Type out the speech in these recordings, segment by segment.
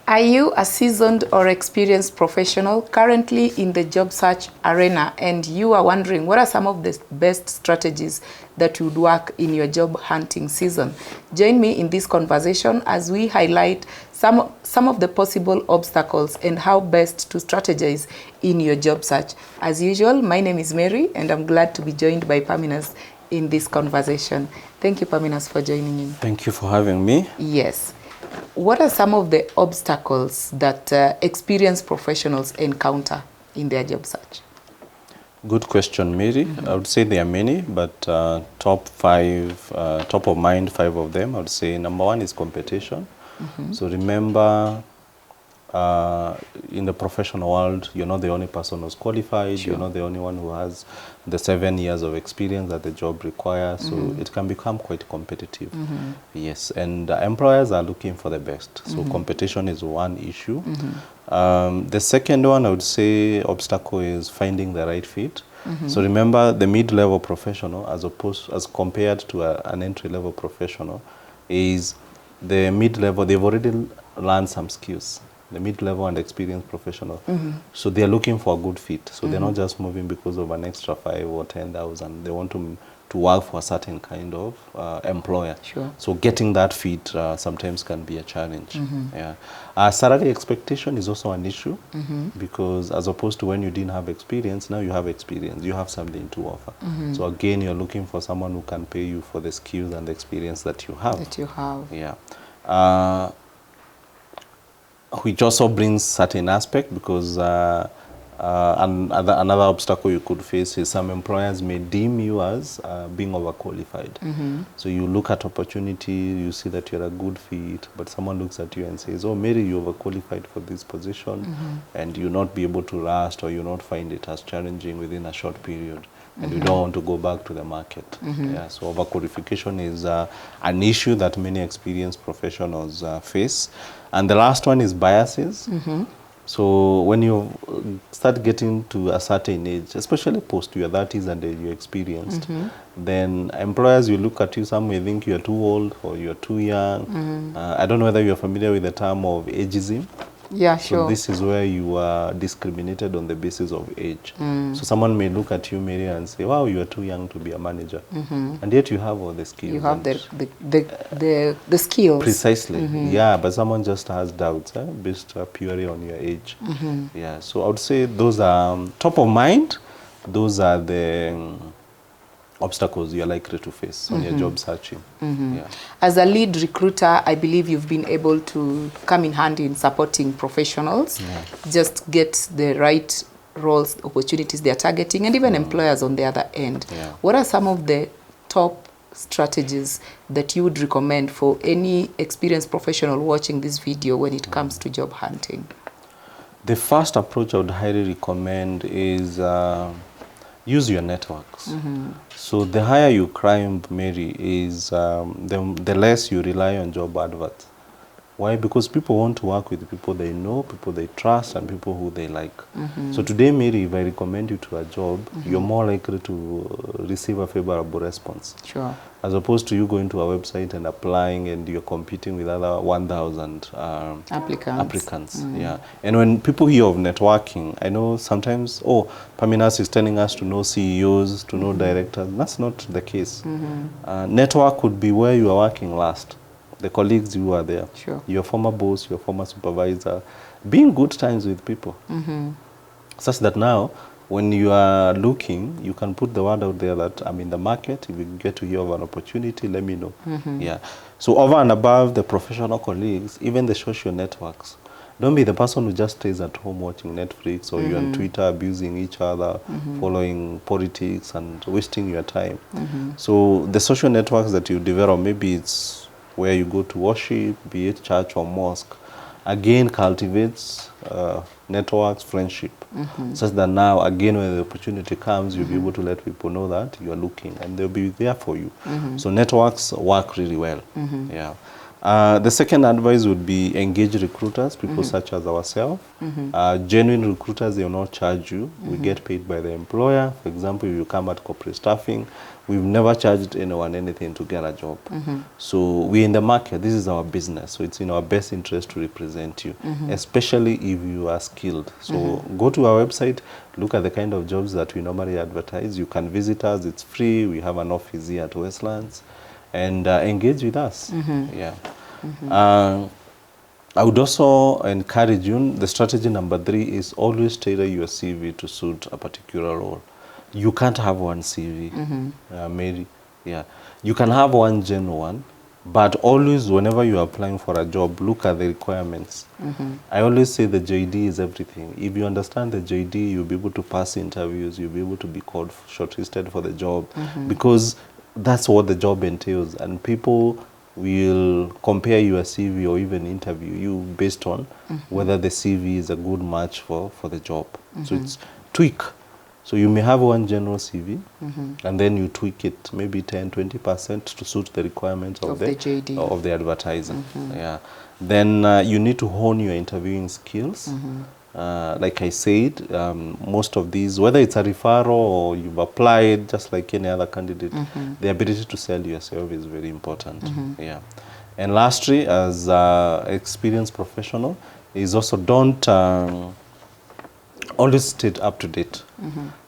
Are you a seasoned or experienced professional currently in the job search arena, and you are wondering what are some of the best strategies that would work in your job hunting season? Join me in this conversation as we highlight some of the possible obstacles and how best to strategize in your job search. As usual, my name is Mary and I'm glad to be joined by Paminas in this conversation. Thank you, Paminas, for joining in. Thank you for having me. Yes. What are some of the obstacles that experienced professionals encounter in their job search? Good question, Mary. I would say there are many, but top of mind, 5 of them. I would say number 1 is competition. So remember, in the professional world, you're not the only person who's qualified. Sure. You're not the only one who has the 7 years of experience that the job requires. So it can become quite competitive. Yes, and employers are looking for the best. So competition is one issue. The second one, I would say, obstacle is finding the right fit. So remember, the mid-level professional, as compared to an entry-level professional, is the mid-level. They've already learned some skills. The mid-level and experienced professional. So they're looking for a good fit. So they're not just moving because of an extra 5 or 10,000. They want to work for a certain kind of employer. Sure. So getting that fit sometimes can be a challenge. Yeah. Salary expectation is also an issue because as opposed to when you didn't have experience, now you have experience. You have something to offer. So again, you're looking for someone who can pay you for the skills and the experience that you have. Yeah. Which also brings certain aspect because another obstacle you could face is some employers may deem you as being overqualified. So you look at opportunity, you see that you're a good fit, but someone looks at you and says, oh, Mary, you're overqualified for this position, and you'll not be able to last, or you'll not find it as challenging within a short period. And you don't want to go back to the market. Yeah, so overqualification is an issue that many experienced professionals face. And the last one is biases. So when you start getting to a certain age, especially post your 30s and you're experienced, then employers will look at you, some may think you're too old or you're too young. I don't know whether you're familiar with the term of ageism. Yeah, sure. So this is where you are discriminated on the basis of age. So someone may look at you, Mary, and say, wow, you are too young to be a manager. And yet you have all the skills. You have the skills. Precisely. Yeah, but someone just has doubts based purely on your age. Yeah, so I would say those are top of mind. Those are the obstacles you're likely to face on your job searching. Yeah. As a lead recruiter, I believe you've been able to come in handy in supporting professionals, just get the right roles, opportunities they're targeting, and even employers on the other end. What are some of the top strategies that you would recommend for any experienced professional watching this video when it comes to job hunting? The first approach I would highly recommend is use your networks. So the higher you climb, Mary, is the less you rely on job adverts. Why? Because people want to work with people they know, people they trust, and people who they like. So today, Mary, if I recommend you to a job, you're more likely to receive a favorable response. Sure. As opposed to you going to a website and applying and you're competing with other 1,000 applicants. Yeah. And when people hear of networking, I know sometimes, oh, Paminas is telling us to know CEOs, to know directors. That's not the case. Network could be where you are working last. The colleagues who are there, your former boss, your former supervisor, be in good times with people. Such that now, when you are looking, you can put the word out there that I'm in the market. If you get to hear of an opportunity, let me know. Yeah. So over and above the professional colleagues, even the social networks. Don't be the person who just stays at home watching Netflix or you're on Twitter abusing each other, following politics and wasting your time. So the social networks that you develop, maybe it's where you go to worship, be it church or mosque, again cultivates networks, friendship, such that now, again, when the opportunity comes, you'll be able to let people know that you are looking and they'll be there for you. So networks work really well. Yeah. The second advice would be engage recruiters, people such as ourselves. Genuine recruiters, they will not charge you. We get paid by the employer. For example, if you come at corporate staffing, we've never charged anyone anything to get a job. So we're in the market. This is our business. So it's in our best interest to represent you, especially if you are skilled. So go to our website, look at the kind of jobs that we normally advertise. You can visit us. It's free. We have an office here at Westlands. And engage with us. Yeah. I would also encourage you, the strategy number 3 is always tailor your CV to suit a particular role. You can't have one CV, Mary. Yeah. You can have one general one, but always whenever you are applying for a job, look at the requirements. I always say the JD is everything. If you understand the JD, you'll be able to pass interviews, you'll be able to be called, shortlisted for the job, because that's what the job entails, and people will compare your CV or even interview you based on whether the CV is a good match for the job. So it's tweak. So you may have one general CV, and then you tweak it maybe 10-20% to suit the requirements of the JD. Of the advertiser. Yeah. Then you need to hone your interviewing skills. Like I said, most of these, whether it's a referral or you've applied just like any other candidate, the ability to sell yourself is very important. Yeah. And lastly, as an experienced professional, is also don't always stay up to date.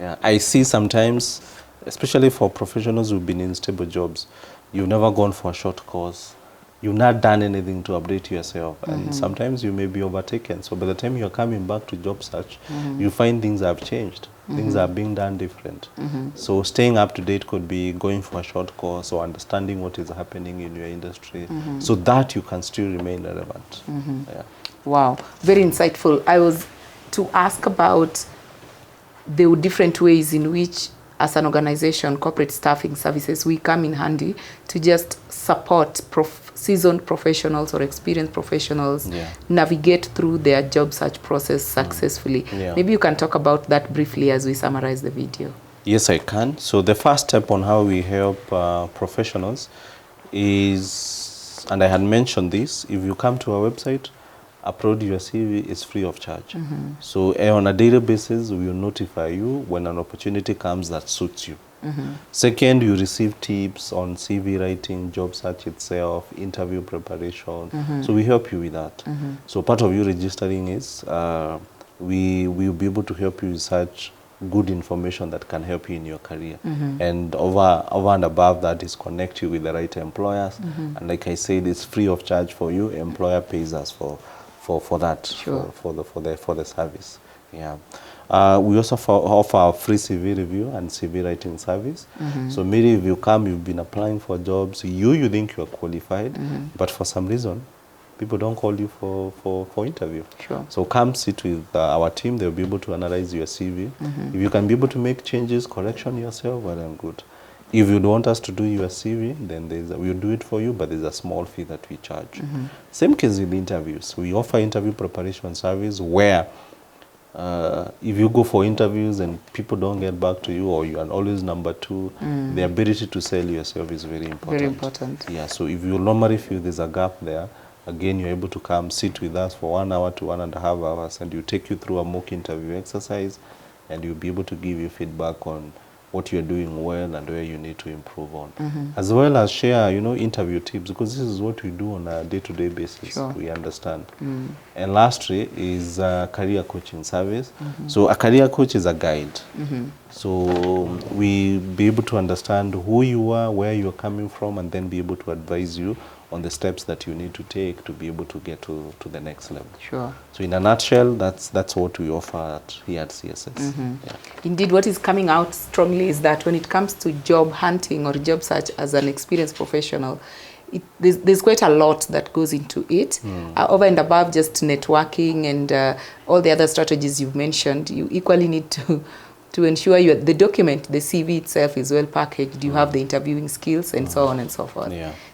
Yeah. I see sometimes, especially for professionals who've been in stable jobs, you've never gone for a short course. You've not done anything to update yourself, and sometimes you may be overtaken. So by the time you're coming back to job search, you find things have changed. Things are being done different. So staying up to date could be going for a short course or understanding what is happening in your industry, so that you can still remain relevant. Yeah. Wow, very insightful. I was to ask about the different ways in which, as an organization, corporate staffing services, we come in handy to just support seasoned professionals or experienced professionals navigate through their job search process successfully. Maybe you can talk about that briefly as we summarize the video. Yes, I can. So the first step on how we help professionals is, and I had mentioned this, if you come to our website, upload your CV is free of charge. So on a daily basis, we will notify you when an opportunity comes that suits you. Second, you receive tips on CV writing, job search itself, interview preparation. So we help you with that. So part of you registering is we will be able to help you research good information that can help you in your career. And over and above that is connect you with the right employers. And like I said, it's free of charge for you. Employer pays us for that, for the service. Yeah. We also offer a free CV review and CV writing service. So maybe if you come, you've been applying for jobs, you think you're qualified, but for some reason, people don't call you for interview. So come sit with our team. They'll be able to analyze your CV. If you can be able to make changes, correction yourself, well and good. If you don't want us to do your CV, then we'll do it for you, but there's a small fee that we charge. Same case with interviews. We offer interview preparation service where if you go for interviews and people don't get back to you, or you are always number 2, the ability to sell yourself is very important. Very important. Yeah, so if you normally feel there's a gap there, again, you're able to come sit with us for 1 hour to 1.5 hours, and we'll take you through a mock interview exercise, and you'll be able to give you feedback on what you're doing well and where you need to improve on, as well as share, interview tips, because this is what we do on a day-to-day basis. We understand. And lastly is career coaching service. So a career coach is a guide. So we be able to understand who you are, where you're coming from, and then be able to advise you on the steps that you need to take to be able to get to the next level. So in a nutshell, that's what we offer here at CSS. Indeed, what is coming out strongly is that when it comes to job hunting or job search as an experienced professional, there's quite a lot that goes into it. Over and above just networking and all the other strategies you've mentioned, you equally need to ensure the document, the CV itself is well packaged. You have the interviewing skills and so on and so forth.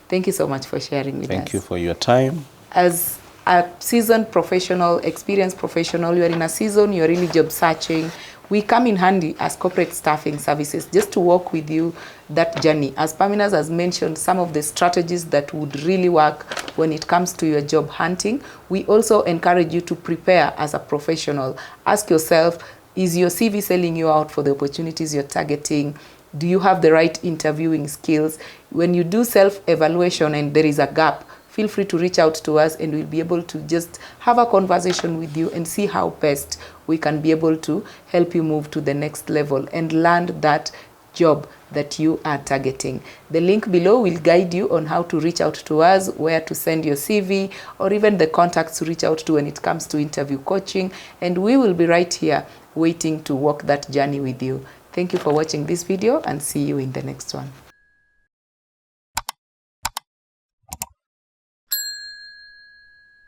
Thank you so much for sharing with us. Thank you for your time. As a seasoned professional, experienced professional, you are in a season, you're really job searching. We come in handy as corporate staffing services just to walk with you that journey. As Paminas has mentioned, some of the strategies that would really work when it comes to your job hunting. We also encourage you to prepare as a professional. Ask yourself, is your CV selling you out for the opportunities you're targeting? Do you have the right interviewing skills? When you do self-evaluation and there is a gap, feel free to reach out to us and we'll be able to just have a conversation with you and see how best we can be able to help you move to the next level and land that job that you are targeting. The link below will guide you on how to reach out to us, where to send your CV, or even the contacts to reach out to when it comes to interview coaching. And we will be right here waiting to walk that journey with you. Thank you for watching this video and see you in the next one.